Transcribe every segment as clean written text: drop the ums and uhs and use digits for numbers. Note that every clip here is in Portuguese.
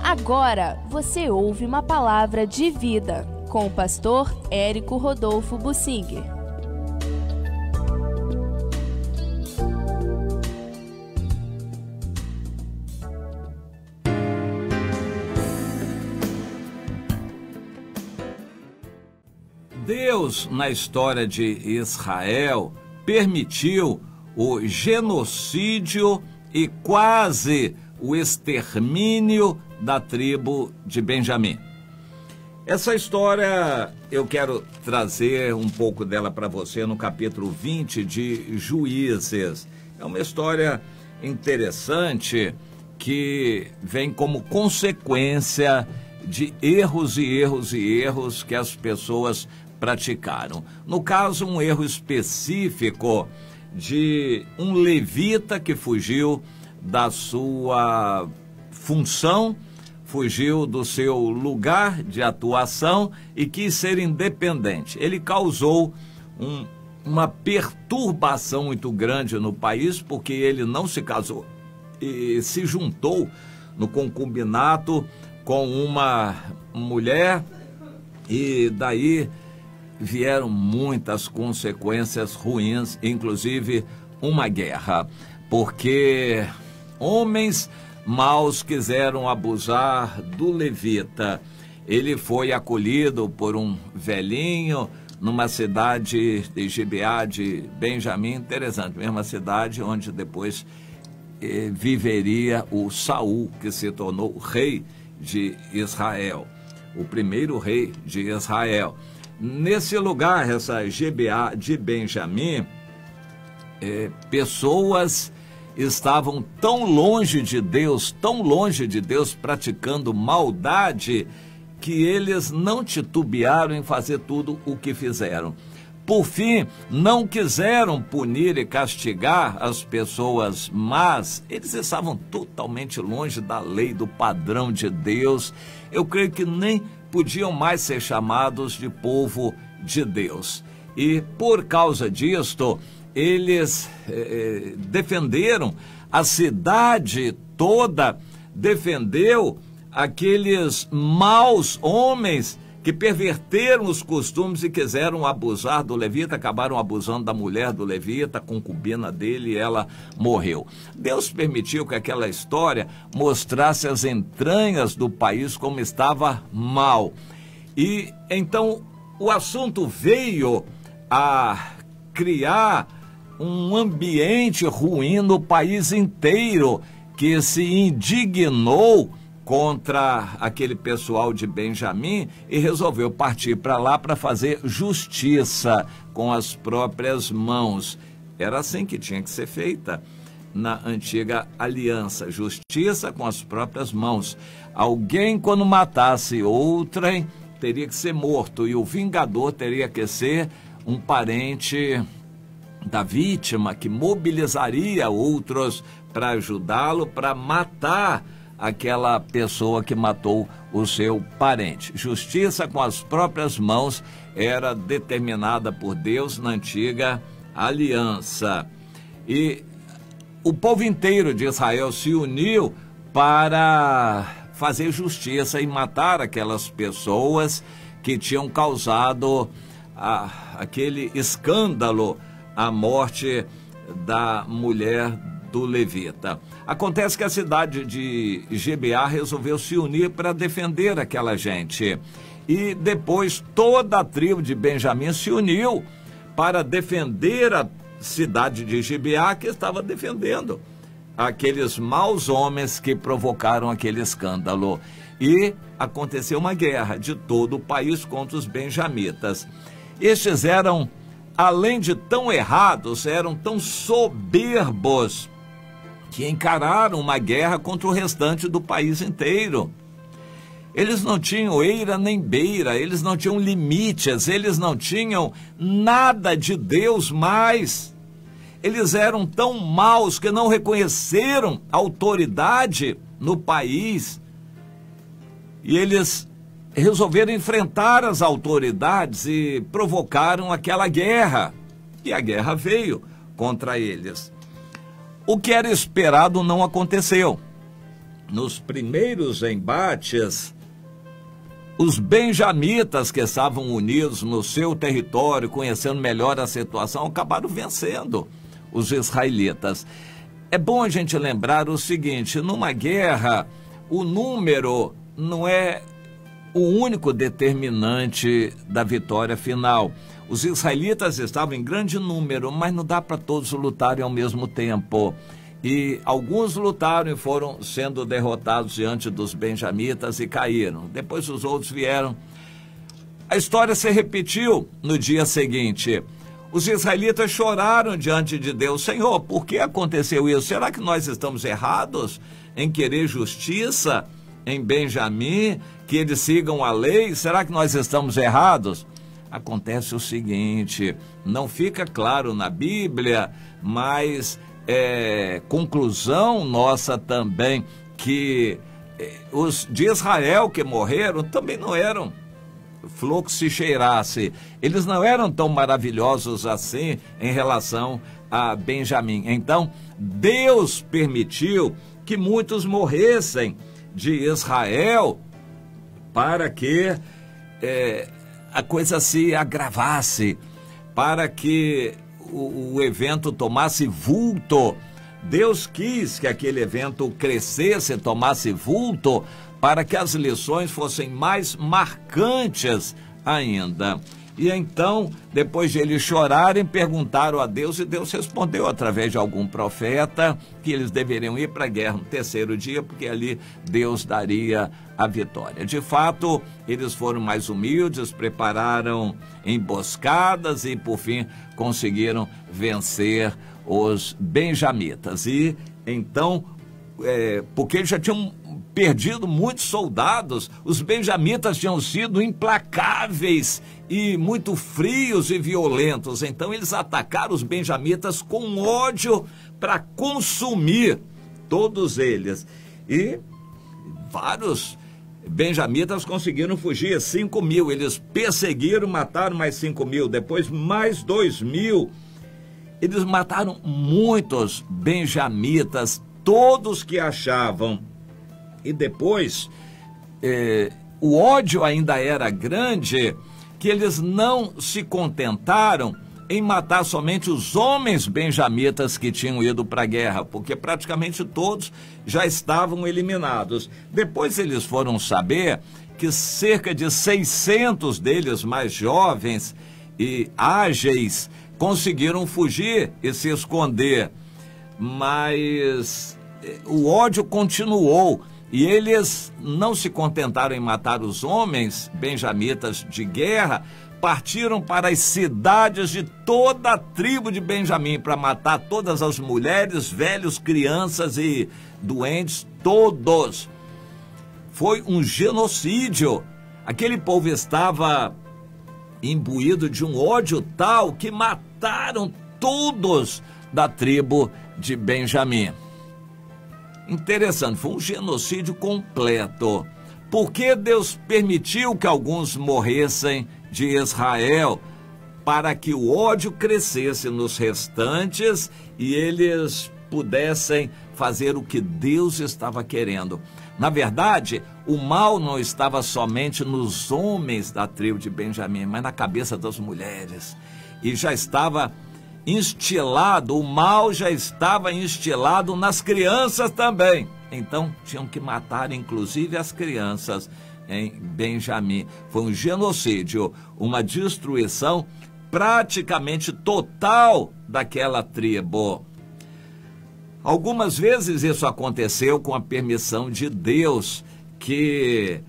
Agora você ouve uma palavra de vida com o pastor Érico Rodolfo Bussinger. Deus, na história de Israel, permitiu o genocídio e quase o extermínio da tribo de Benjamim. Essa história eu quero trazer um pouco dela para você no capítulo 20 de Juízes. É uma história interessante que vem como consequência de erros que as pessoas praticaram. No caso, um erro específico de um levita que fugiu da sua função, fugiu do seu lugar de atuação e quis ser independente. Ele causou uma perturbação muito grande no país, porque ele não se casou e se juntou no concubinato com uma mulher, e daí vieram muitas consequências ruins, inclusive uma guerra, porque homens maus quiseram abusar do levita. Ele foi acolhido por um velhinho numa cidade de Gibeá de Benjamim, interessante, mesma cidade onde depois viveria o Saul, que se tornou rei de Israel, o primeiro rei de Israel. Nesse lugar, essa Gibeá de Benjamim, pessoas estavam tão longe de Deus, praticando maldade, que eles não titubearam em fazer tudo o que fizeram. Por fim, não quiseram punir e castigar as pessoas más. Eles estavam totalmente longe da lei, do padrão de Deus. Eu creio que nem podiam mais ser chamados de povo de Deus. E por causa disto, eles defenderam, a cidade toda defendeu aqueles maus homens que perverteram os costumes e quiseram abusar do levita, acabaram abusando da mulher do levita, a concubina dele, e ela morreu. Deus permitiu que aquela história mostrasse as entranhas do país, como estava mal. E então o assunto veio a criar um ambiente ruim no país inteiro, que se indignou contra aquele pessoal de Benjamim e resolveu partir para lá para fazer justiça com as próprias mãos. Era assim que tinha que ser feita na antiga aliança, justiça com as próprias mãos. Alguém, quando matasse outrem, teria que ser morto, e o vingador teria que ser um parente da vítima, que mobilizaria outros para ajudá-lo, para matar aquela pessoa que matou o seu parente. Justiça com as próprias mãos era determinada por Deus na antiga aliança. E o povo inteiro de Israel se uniu para fazer justiça e matar aquelas pessoas que tinham causado aquele escândalo, a morte da mulher do levita. Acontece que a cidade de Gibeá resolveu se unir para defender aquela gente. E depois toda a tribo de Benjamim se uniu para defender a cidade de Gibeá, que estava defendendo aqueles maus homens que provocaram aquele escândalo. E aconteceu uma guerra de todo o país contra os benjamitas. Estes eram, além de tão errados, eram tão soberbos, que encararam uma guerra contra o restante do país inteiro. Eles não tinham eira nem beira, eles não tinham limites, eles não tinham nada de Deus mais. Eles eram tão maus que não reconheceram autoridade no país. E eles resolveram enfrentar as autoridades e provocaram aquela guerra. E a guerra veio contra eles. O que era esperado não aconteceu. nos primeiros embates, os benjamitas que estavam unidos no seu território, conhecendo melhor a situação, acabaram vencendo os israelitas. É bom a gente lembrar o seguinte: numa guerra, o número não é o único determinante da vitória final. Os israelitas estavam em grande número, mas não dá para todos lutarem ao mesmo tempo. E alguns lutaram e foram sendo derrotados diante dos benjamitas e caíram. Depois os outros vieram. A história se repetiu no dia seguinte. Os israelitas choraram diante de Deus: Senhor, por que aconteceu isso? Será que nós estamos errados em querer justiça em Benjamim, que eles sigam a lei? Será que nós estamos errados? Acontece o seguinte, não fica claro na Bíblia, mas conclusão nossa também, que os de Israel que morreram também não eram flor que se cheirasse. Eles não eram tão maravilhosos assim em relação a Benjamim. Então, Deus permitiu que muitos morressem de Israel para que a coisa se agravasse, para que o evento tomasse vulto. Deus quis que aquele evento crescesse, tomasse vulto, para que as lições fossem mais marcantes ainda. E então, depois de eles chorarem, perguntaram a Deus, e Deus respondeu através de algum profeta que eles deveriam ir para a guerra no terceiro dia, porque ali Deus daria a vitória. De fato, eles foram mais humildes, prepararam emboscadas e, por fim, conseguiram vencer os benjamitas. E então, porque eles já tinham perdido muitos soldados, os benjamitas tinham sido implacáveis e muito frios e violentos. Então eles atacaram os benjamitas com ódio para consumir todos eles. E vários benjamitas conseguiram fugir, 5.000. Eles perseguiram, mataram mais 5.000, depois mais 2.000. Eles mataram muitos benjamitas, todos que achavam. E depois, o ódio ainda era grande, que eles não se contentaram em matar somente os homens benjamitas que tinham ido para a guerra, porque praticamente todos já estavam eliminados. Depois eles foram saber que cerca de 600 deles, mais jovens e ágeis, conseguiram fugir e se esconder. Mas o ódio continuou. E eles não se contentaram em matar os homens benjamitas de guerra, partiram para as cidades de toda a tribo de Benjamim para matar todas as mulheres, velhos, crianças e doentes, todos. Foi um genocídio. Aquele povo estava imbuído de um ódio tal que mataram todos da tribo de Benjamim. Interessante, foi um genocídio completo. Por que Deus permitiu que alguns morressem de Israel? Para que o ódio crescesse nos restantes e eles pudessem fazer o que Deus estava querendo. Na verdade, o mal não estava somente nos homens da tribo de Benjamim, mas na cabeça das mulheres. E já estava instilado, o mal já estava instilado nas crianças também. Então, tinham que matar inclusive as crianças em Benjamim. Foi um genocídio, uma destruição praticamente total daquela tribo. Algumas vezes isso aconteceu com a permissão de Deus, que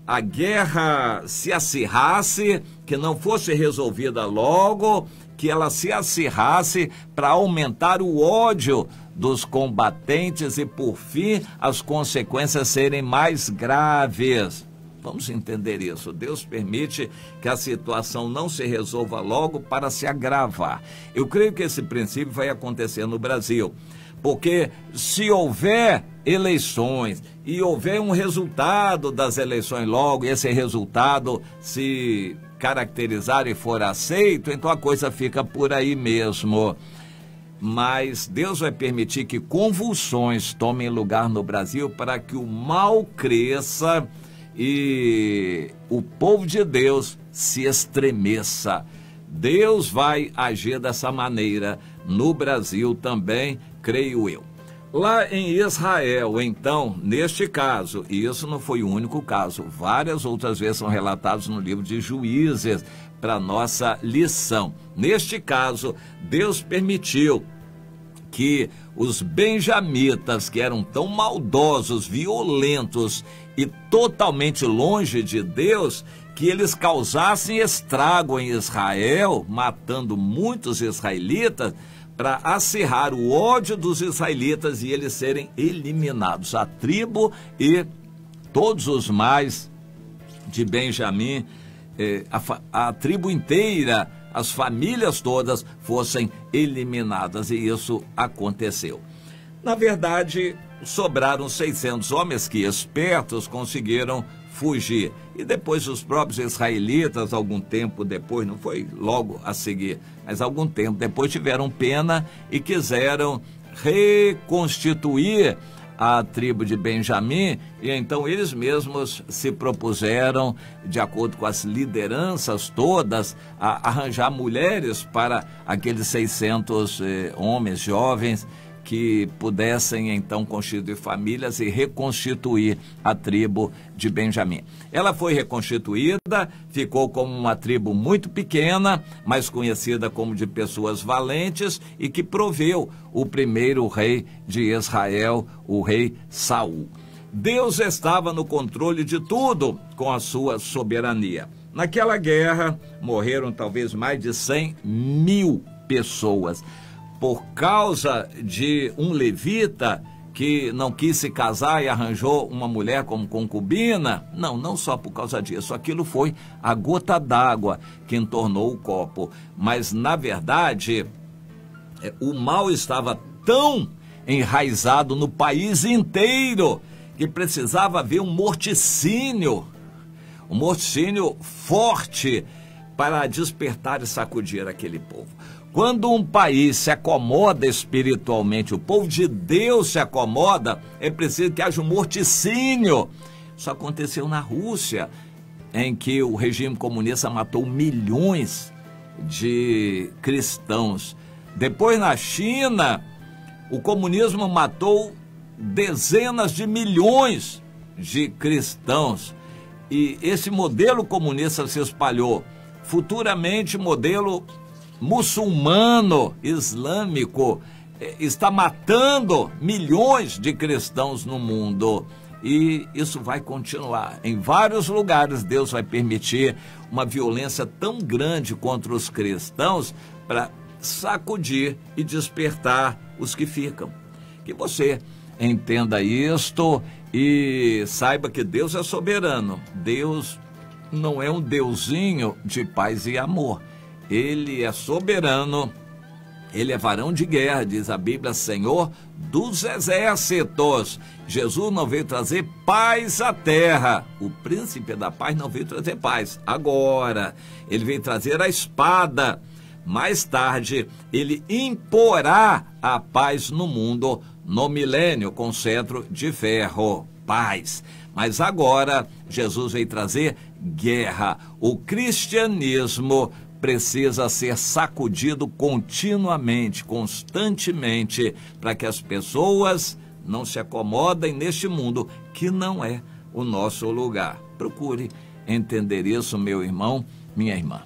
a guerra se acirrasse, que não fosse resolvida logo, que ela se acirrasse para aumentar o ódio dos combatentes e, por fim, as consequências serem mais graves. Vamos entender isso. Deus permite que a situação não se resolva logo para se agravar. Eu creio que esse princípio vai acontecer no Brasil, porque se houver eleições e houver um resultado das eleições logo, e esse resultado se caracterizar e for aceito, então a coisa fica por aí mesmo. mas Deus vai permitir que convulsões tomem lugar no Brasil para que o mal cresça e o povo de Deus se estremeça. Deus vai agir dessa maneira no Brasil também, creio eu. Lá em Israel, então, neste caso, e isso não foi o único caso, várias outras vezes são relatados no livro de Juízes, para nossa lição. Neste caso, Deus permitiu que os benjamitas, que eram tão maldosos, violentos e totalmente longe de Deus, que eles causassem estrago em Israel, matando muitos israelitas, para acirrar o ódio dos israelitas e eles serem eliminados. A tribo e todos os mais de Benjamim, a tribo inteira, as famílias todas fossem eliminadas, e isso aconteceu. Na verdade, sobraram 600 homens que, espertos, conseguiram fugir. E depois os próprios israelitas, algum tempo depois, não foi logo a seguir, mas algum tempo depois, tiveram pena e quiseram reconstituir a tribo de Benjamim, e então eles mesmos se propuseram, de acordo com as lideranças todas, a arranjar mulheres para aqueles 600 homens jovens que pudessem então constituir famílias e reconstituir a tribo de Benjamim. Ela foi reconstituída, ficou como uma tribo muito pequena, mas conhecida como de pessoas valentes, e que proveu o primeiro rei de Israel, o rei Saul. Deus estava no controle de tudo com a sua soberania. Naquela guerra morreram talvez mais de 100.000 pessoas. Por causa de um levita que não quis se casar e arranjou uma mulher como concubina. Não só por causa disso. Aquilo foi a gota d'água que entornou o copo. Mas, na verdade, o mal estava tão enraizado no país inteiro que precisava haver um morticínio forte para despertar e sacudir aquele povo. Quando um país se acomoda espiritualmente, o povo de Deus se acomoda, é preciso que haja um morticínio. Isso aconteceu na Rússia, em que o regime comunista matou milhões de cristãos. Depois, na China, o comunismo matou dezenas de milhões de cristãos. E esse modelo comunista se espalhou. Futuramente, modelo muçulmano, islâmico, está matando milhões de cristãos no mundo. E isso vai continuar. Em vários lugares, Deus vai permitir uma violência tão grande contra os cristãos para sacudir e despertar os que ficam. Que você entenda isto e saiba que Deus é soberano. Deus não é um deusinho de paz e amor. Ele é soberano, ele é varão de guerra, diz a Bíblia, Senhor dos exércitos. Jesus não veio trazer paz à terra. O príncipe da paz não veio trazer paz. Agora, ele veio trazer a espada. Mais tarde, ele imporá a paz no mundo no milênio com cetro de ferro. Paz. Mas agora, Jesus veio trazer guerra. O cristianismo precisa ser sacudido continuamente, constantemente, para que as pessoas não se acomodem neste mundo que não é o nosso lugar. Procure entender isso, meu irmão, minha irmã.